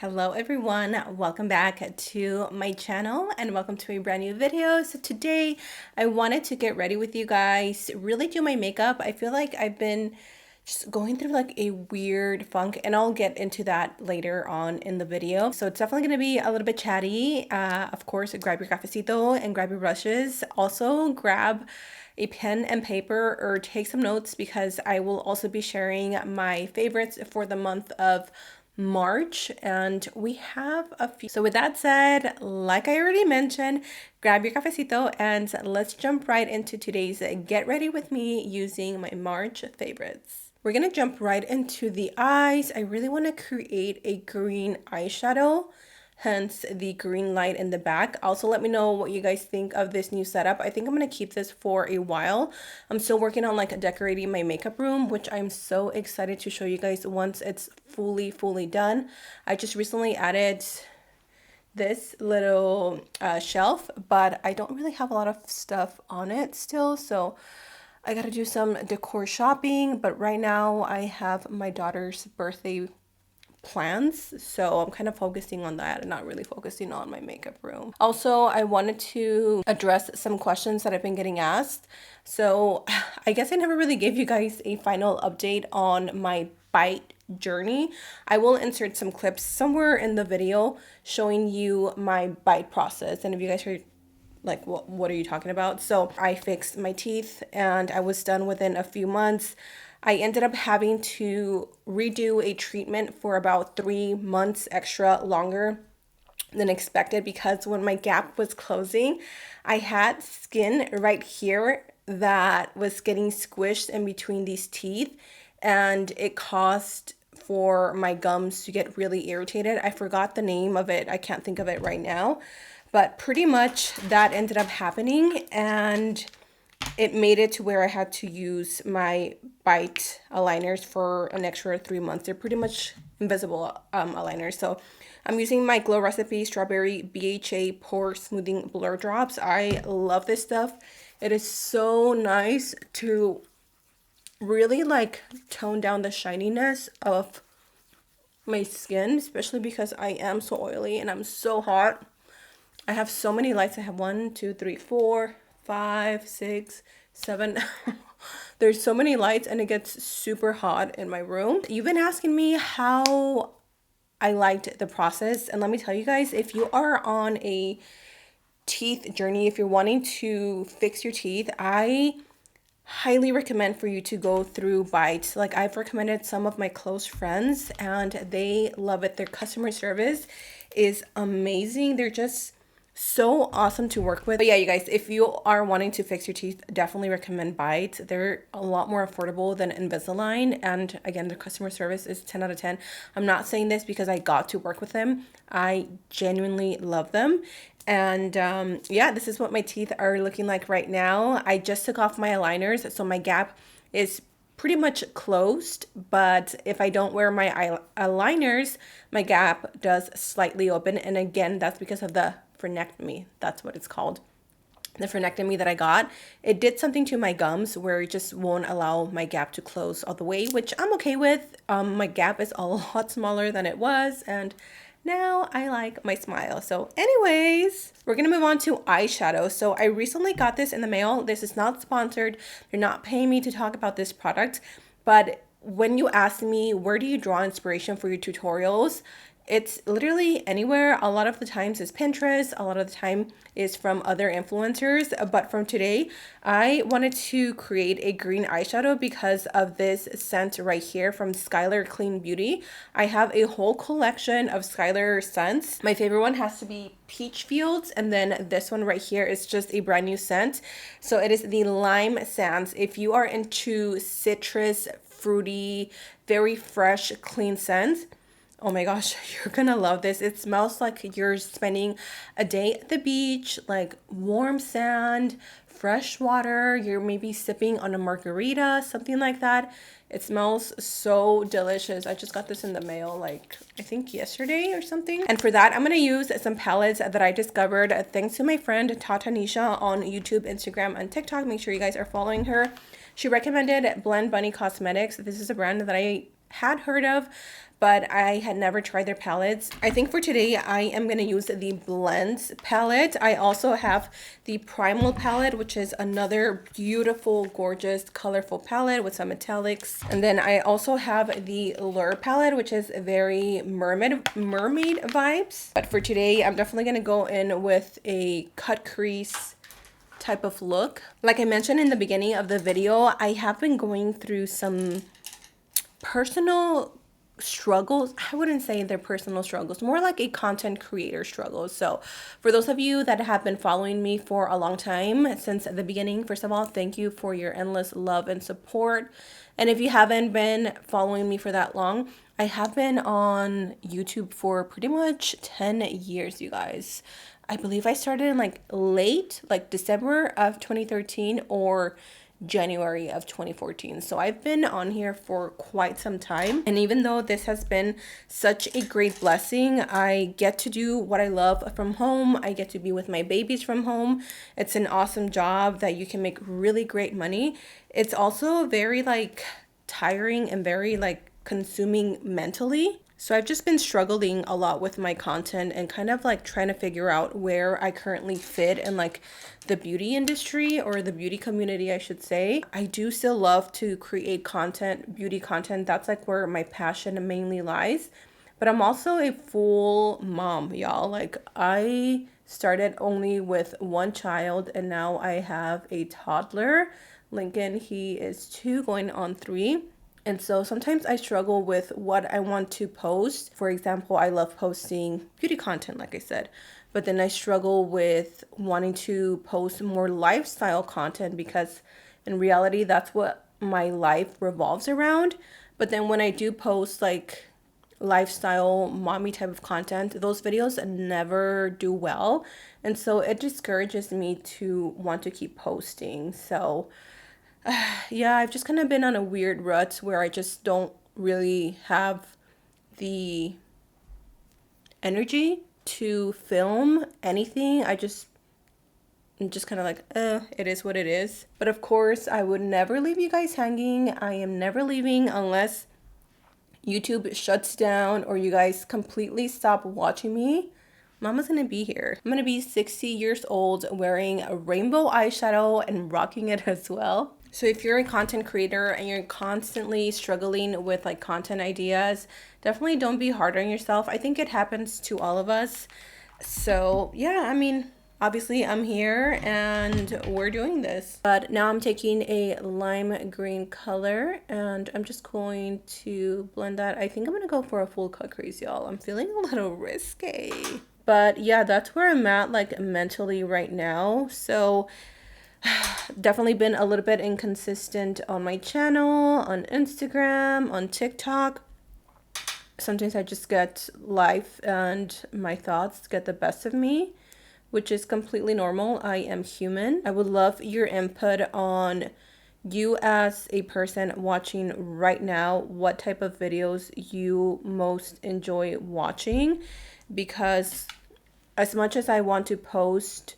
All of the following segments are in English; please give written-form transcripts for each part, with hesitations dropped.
Hello everyone, welcome back to my channel and welcome to a brand new video. So today I wanted to get ready with you guys, really do my makeup. I feel like I've been just going through like a weird funk, and I'll get into that later on in the video. So it's definitely going to be a little bit chatty. Of course, grab your cafecito and grab your brushes. Also grab a pen and paper or take some notes, because I will also be sharing my favorites for the month of March, and we have a few. So with that said, like I already mentioned, grab your cafecito and let's jump right into today's get ready with me using my March favorites. We're gonna jump right into the eyes. I really want to create a green eyeshadow, hence the green light in the back. Also, let me know what you guys think of this new setup. I think I'm gonna keep this for a while. I'm still working on like decorating my makeup room, which I'm so excited to show you guys once it's fully done. I just recently added this little shelf, but I don't really have a lot of stuff on it still, so I gotta do some decor shopping. But right now I have my daughter's birthday plans, so I'm kind of focusing on that and not really focusing on my makeup room. Also, I wanted to address some questions that I've been getting asked. So I guess I never really gave you guys a final update on my bite journey. I will insert some clips somewhere in the video showing you my bite process, and if you guys are like, what are you talking about? So I fixed my teeth and I was done within a few months. I ended up having to redo a treatment for about 3 months extra longer than expected, because when my gap was closing, I had skin right here that was getting squished in between these teeth, and it caused for my gums to get really irritated. I forgot the name of it. I can't think of it right now, but pretty much that ended up happening, and it made it to where I had to use my bite aligners for an extra 3 months. They're pretty much invisible aligners. So I'm using my Glow Recipe Strawberry BHA Pore Smoothing Blur Drops. I love this stuff. It is so nice to really like tone down the shininess of my skin, especially because I am so oily and I'm so hot. I have so many lights. I have 1, 2, 3, 4, 5, 6, 7. There's so many lights and it gets super hot in my room. You've been asking me how I liked the process, and let me tell you guys, if you are on a teeth journey, if you're wanting to fix your teeth, I highly recommend for you to go through Bite. Like, I've recommended some of my close friends and they love it. Their customer service is amazing. They're just so awesome to work with. But yeah, you guys, if you are wanting to fix your teeth, definitely recommend Bite. They're a lot more affordable than Invisalign, and again, the customer service is 10 out of 10. I'm not saying this because I got to work with them. I genuinely love them. And yeah, this is what my teeth are looking like right now. I just took off my aligners, so my gap is pretty much closed, but if I don't wear my aligners, my gap does slightly open, and again, that's because of the frenectomy. That's what it's called. The frenectomy that I got, it did something to my gums where it just won't allow my gap to close all the way, which I'm okay with. My gap is a lot smaller than it was, and now I like my smile. So anyways, we're gonna move on to eyeshadow. So I recently got this in the mail. This is not sponsored. They're not paying me to talk about this product, but when you ask me where do you draw inspiration for your tutorials, it's literally anywhere. A lot of the times is Pinterest, a lot of the time is from other influencers. But from today, I wanted to create a green eyeshadow because of this scent right here from Skylar Clean Beauty. I have a whole collection of Skylar scents. My favorite one has to be Peach Fields, and then this one right here is just a brand new scent. So it is the Lime Sands. If you are into citrus, fruity, very fresh, clean scents, oh my gosh, you're gonna love this. It smells like you're spending a day at the beach, like warm sand, fresh water. You're maybe sipping on a margarita, something like that. It smells so delicious. I just got this in the mail, like, I think yesterday or something. And for that, I'm gonna use some palettes that I discovered thanks to my friend Tata Nisha on YouTube, Instagram, and TikTok. Make sure you guys are following her. She recommended Blend Bunny Cosmetics. This is a brand that I had heard of, but I had never tried their palettes. I think for today, I am going to use the Blends palette. I also have the Primal palette, which is another beautiful, gorgeous, colorful palette with some metallics. And then I also have the Lure palette, which is very mermaid vibes. But for today, I'm definitely going to go in with a cut crease type of look. Like I mentioned in the beginning of the video, I have been going through some personal struggles. I wouldn't say they're personal struggles, more like a content creator struggle. So for those of you that have been following me for a long time, since the beginning, first of all, thank you for your endless love and support. And if you haven't been following me for that long, I have been on YouTube for pretty much 10 years, you guys. I believe I started in like late, like December of 2013 or January of 2014. So I've been on here for quite some time. And even though this has been such a great blessing, I get to do what I love from home. I get to be with my babies from home. It's an awesome job that you can make really great money. It's also very like tiring and very like consuming mentally. So I've just been struggling a lot with my content and kind of like trying to figure out where I currently fit in like the beauty industry or the beauty community, I should say. I do still love to create content, beauty content. That's like where my passion mainly lies. But I'm also a full mom, y'all. Like I started only with one child and now I have a toddler. Lincoln, he is 2 going on 3. And so sometimes I struggle with what I want to post. For example, I love posting beauty content, like I said, but then I struggle with wanting to post more lifestyle content because in reality, that's what my life revolves around. But then when I do post like lifestyle mommy type of content, those videos never do well. And so it discourages me to want to keep posting. So yeah, I've just kind of been on a weird rut where I just don't really have the energy to film anything. I'm just kind of like, it is what it is. But of course, I would never leave you guys hanging. I am never leaving unless YouTube shuts down or you guys completely stop watching me. Mama's gonna be here. I'm gonna be 60 years old wearing a rainbow eyeshadow and rocking it as well. So if you're a content creator and you're constantly struggling with like content ideas, definitely don't be hard on yourself. I think it happens to all of us. So yeah, I mean, obviously I'm here and we're doing this. But now I'm taking a lime green color and I'm just going to blend that. I think I'm gonna go for a full cut crease, y'all. I'm feeling a little risque. But yeah, that's where I'm at like mentally right now. So definitely been a little bit inconsistent on my channel, on Instagram, on TikTok. Sometimes I just get life and my thoughts get the best of me, which is completely normal. I am human. I would love your input on you as a person watching right now, what type of videos you most enjoy watching, because as much as I want to post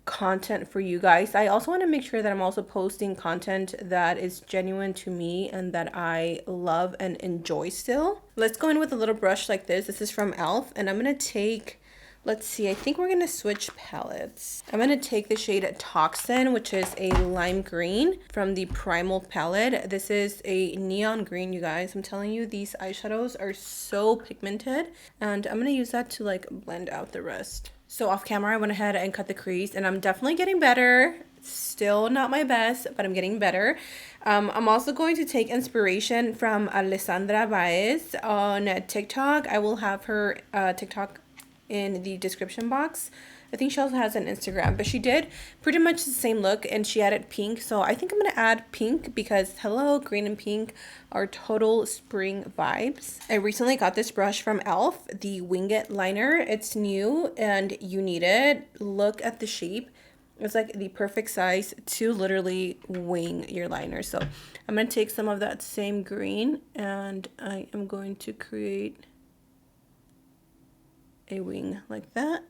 content for you guys, I also want to make sure that I'm also posting content that is genuine to me and that I love and enjoy still. Let's go in with a little brush like this. This is from e.l.f. and I'm going to take, let's see, I think we're going to switch palettes. I'm going to take the shade Toxin, which is a lime green from the Primal palette. This is a neon green, you guys. I'm telling you, these eyeshadows are so pigmented and I'm going to use that to like blend out the rest. So off camera, I went ahead and cut the crease and I'm definitely getting better. Still not my best, but I'm getting better. I'm also going to take inspiration from Alessandra Baez on TikTok. I will have her TikTok in the description box. I think she also has an Instagram, but she did pretty much the same look and she added pink. So I think I'm going to add pink because hello, green and pink are total spring vibes. I recently got this brush from e.l.f., the Wing It liner. It's new and you need it. Look at the shape. It's like the perfect size to literally wing your liner. So I'm going to take some of that same green and I am going to create a wing like that.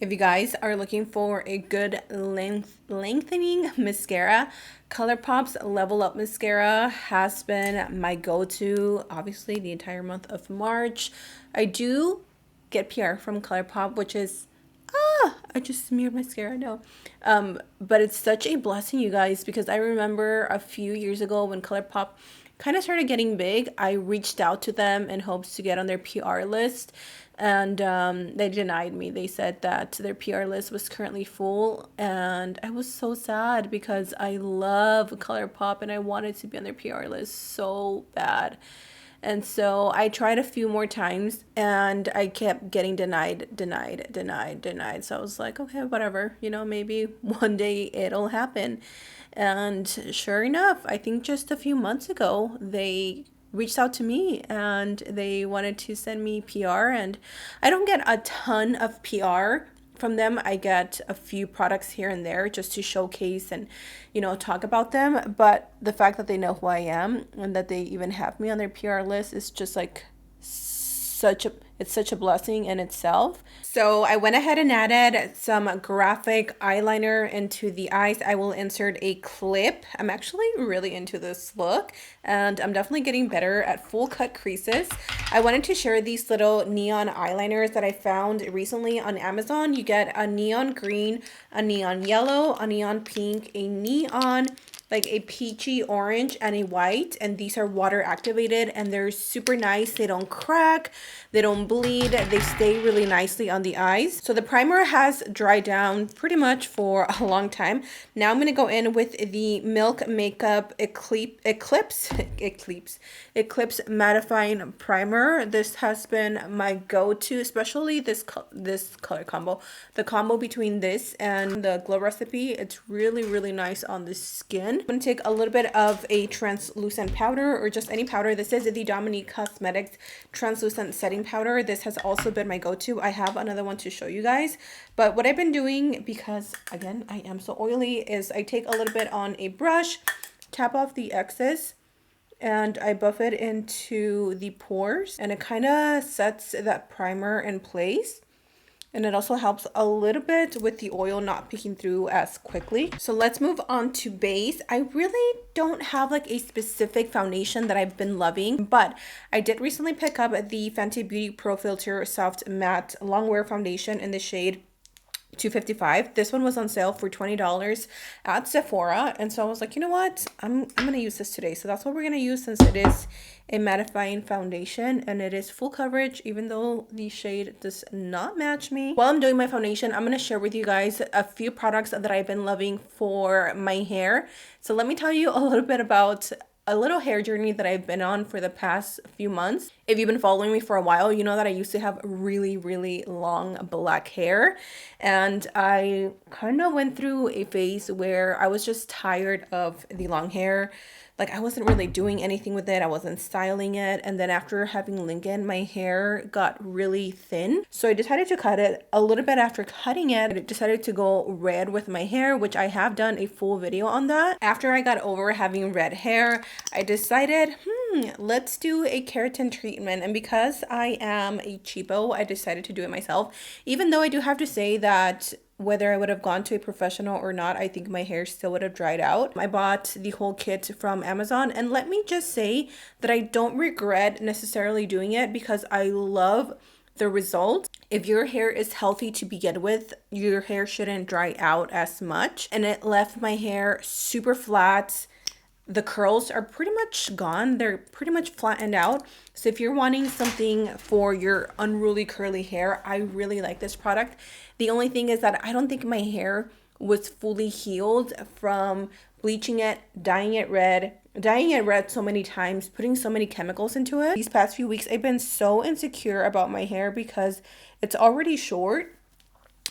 If you guys are looking for a good lengthening mascara, Colourpop's Level Up Mascara has been my go-to, obviously, the entire month of March. I do get PR from Colourpop, which is, I just smeared mascara, no. But it's such a blessing, you guys, because I remember a few years ago when Colourpop kind of started getting big, I reached out to them in hopes to get on their PR list, and they denied me. They said that their PR list was currently full, and I was so sad because I love Colourpop and I wanted to be on their PR list so bad. And so I tried a few more times and I kept getting denied. So I was like, okay, whatever, maybe one day it'll happen. And sure enough, I think just a few months ago, they reached out to me and they wanted to send me PR. And I don't get a ton of PR from them. I get a few products here and there just to showcase and, talk about them. But the fact that they know who I am and that they even have me on their PR list is just like it's such a blessing in itself. So I went ahead and added some graphic eyeliner into the eyes. I will insert a clip. I'm actually really into this look and I'm definitely getting better at full cut creases. I wanted to share these little neon eyeliners that I found recently on Amazon. You get a neon green, a neon yellow, a neon pink, a neon like a peachy orange, and a white, and these are water activated and they're super nice. They don't crack, they don't bleed, they stay really nicely on the eyes. So the primer has dried down pretty much for a long time. Now I'm going to go in with the Milk Makeup Eclipse mattifying primer. This has been my go-to, especially this color combo. The combo between this and the Glow Recipe, it's really nice on the skin. I'm going to take a little bit of a translucent powder or just any powder. This is the Dominique Cosmetics translucent setting powder. This has also been my go-to. I have another one to show you guys, but what I've been doing, because again I am so oily, is I take a little bit on a brush, tap off the excess, and I buff it into the pores, and it kind of sets that primer in place. And it also helps a little bit with the oil not peeking through as quickly. So let's move on to base. I really don't have like a specific foundation that I've been loving, but I did recently pick up the Fenty Beauty Pro Filter Soft Matte Longwear Foundation in the shade $255. This one was on sale for $20 at Sephora, and so I was like, you know what, I'm gonna use this today. So that's what we're gonna use, since it is a mattifying foundation and it is full coverage, even though the shade does not match me. While I'm doing my foundation, I'm gonna share with you guys a few products that I've been loving for my hair. So let me tell you a little bit about a little hair journey that I've been on for the past few months. If you've been following me for a while, you know that I used to have really long black hair, and I kind of went through a phase where I was just tired of the long hair. Like, I wasn't really doing anything with it. I wasn't styling it. And then after having Lincoln, my hair got really thin. So I decided to cut it. A little bit after cutting it, I decided to go red with my hair, which I have done a full video on that. After I got over having red hair, I decided, let's do a keratin treatment. And because I am a cheapo, I decided to do it myself. Even though I do have to say that whether I would have gone to a professional or not, I think my hair still would have dried out. I bought the whole kit from Amazon, and let me just say that I don't regret necessarily doing it because I love the result. If your hair is healthy to begin with, your hair shouldn't dry out as much. And it left my hair super flat. The curls are pretty much gone. They're pretty much flattened out. So if you're wanting something for your unruly curly hair, I really like this product. The only thing is that I don't think my hair was fully healed from bleaching it, dyeing it red so many times, putting so many chemicals into it. These past few weeks, I've been so insecure about my hair because it's already short.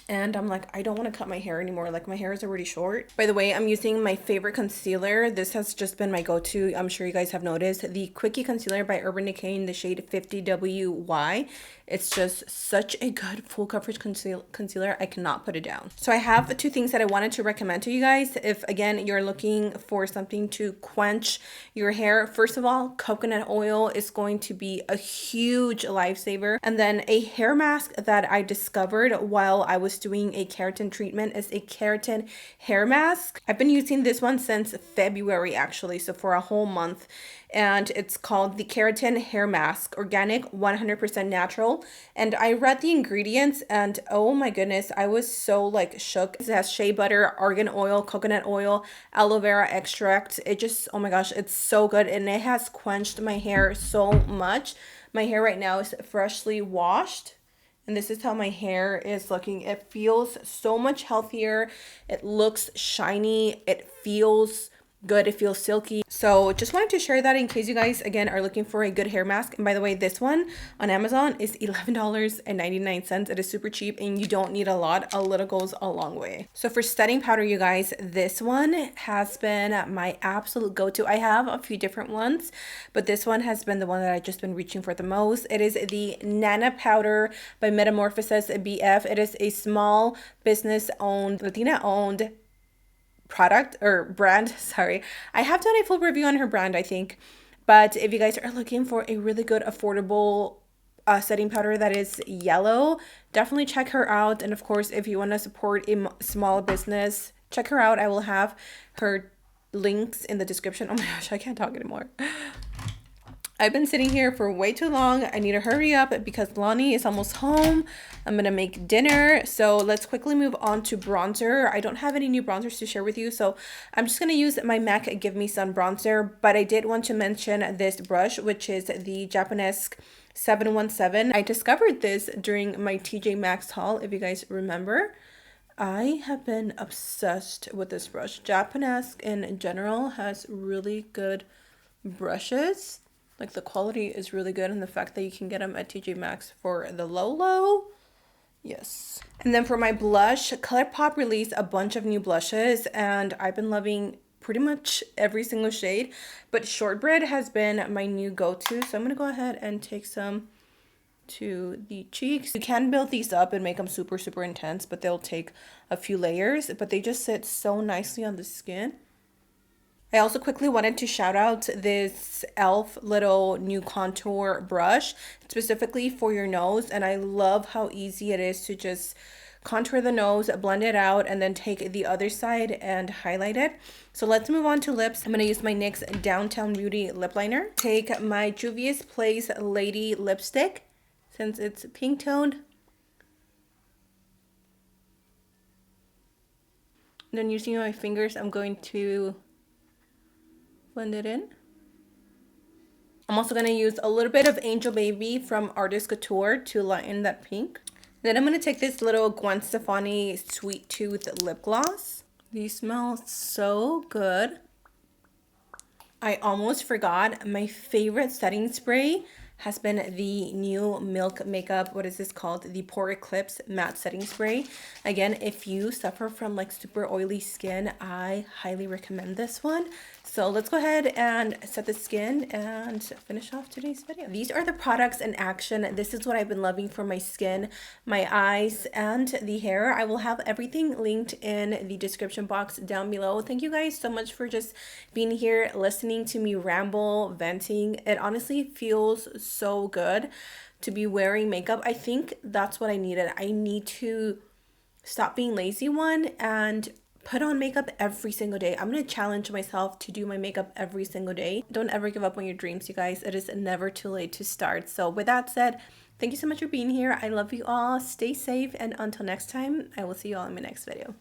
And I'm like, I don't want to cut my hair anymore. Like, my hair is already short. By the way, I'm using my favorite concealer. This has just been my go-to. I'm sure you guys have noticed. The Quickie Concealer by Urban Decay in the shade 50WY. It's just such a good full coverage concealer. I cannot put it down. So I have two things that I wanted to recommend to you guys. If, again, you're looking for something to quench your hair. First of all, coconut oil is going to be a huge lifesaver. And then a hair mask that I discovered while I was was doing a keratin treatment. It's a keratin hair mask. I've been using this one since February actually, so for a whole month. And it's called the Keratin Hair Mask, organic, 100% natural. And I read the ingredients and oh my goodness, I was so like shook. It has shea butter, argan oil, coconut oil, aloe vera extract. It just, oh my gosh, it's so good. And it has quenched my hair so much. My hair right now is freshly washed. And this is how my hair is looking. It feels so much healthier. It looks shiny. It feels good. It feels silky. So just wanted to share that in case you guys again are looking for a good hair mask. And by the way, this one on Amazon is $11.99. It is super cheap and you don't need a lot. A little goes a long way. So for setting powder, you guys, this one has been my absolute go-to. I have a few different ones, but this one has been the one that I've just been reaching for the most. It is the Nana Powder by Metamorphosis BF. It is a small business owned, Latina owned product or brand. Sorry, I have done a full review on her brand, I think, but if you guys are looking for a really good affordable setting powder that is yellow, definitely check her out. And of course, if you want to support a small business, check her out. I will have her links in the description. Oh my gosh, I can't talk anymore. I've been sitting here for way too long. I need to hurry up because Lonnie is almost home. I'm going to make dinner. So let's quickly move on to bronzer. I don't have any new bronzers to share with you. So I'm just going to use my MAC Give Me Sun bronzer. But I did want to mention this brush, which is the Japonesque 717. I discovered this during my TJ MAXX haul, if you guys remember. I have been obsessed with this brush. Japonesque in general has really good brushes. Like the quality is really good, and the fact that you can get them at TJ Maxx for the low. Yes. And then for my blush, Colourpop released a bunch of new blushes and I've been loving pretty much every single shade, but Shortbread has been my new go-to. So I'm going to go ahead and take some to the cheeks. You can build these up and make them super, super intense, but they'll take a few layers, but they just sit so nicely on the skin. I also quickly wanted to shout out this e.l.f. little new contour brush specifically for your nose. And I love how easy it is to just contour the nose, blend it out, and then take the other side and highlight it. So let's move on to lips. I'm going to use my NYX Downtown Beauty lip liner. Take my Juvia's Place Lady lipstick since it's pink toned. And then using my fingers, I'm going to blend it in. I'm also going to use a little bit of Angel Baby from Artist Couture to lighten that pink. Then I'm going to take this little Gwen Stefani Sweet Tooth lip gloss. These smell so good. I almost forgot, my favorite setting spray has been the new Milk Makeup, what is this called? The Pore Eclipse Matte Setting Spray. Again, if you suffer from like super oily skin, I highly recommend this one. So let's go ahead and set the skin and finish off today's video. These are the products in action. This is what I've been loving for my skin, my eyes, and the hair. I will have everything linked in the description box down below. Thank you guys so much for just being here, listening to me ramble, venting. It honestly feels so good to be wearing makeup. I think that's what I needed. I need to stop being lazy and put on makeup every single day. I'm going to challenge myself to do my makeup every single day. Don't ever give up on your dreams, you guys. It is never too late to start. So with that said, thank you so much for being here. I love you all. Stay safe. And until next time, I will see you all in my next video.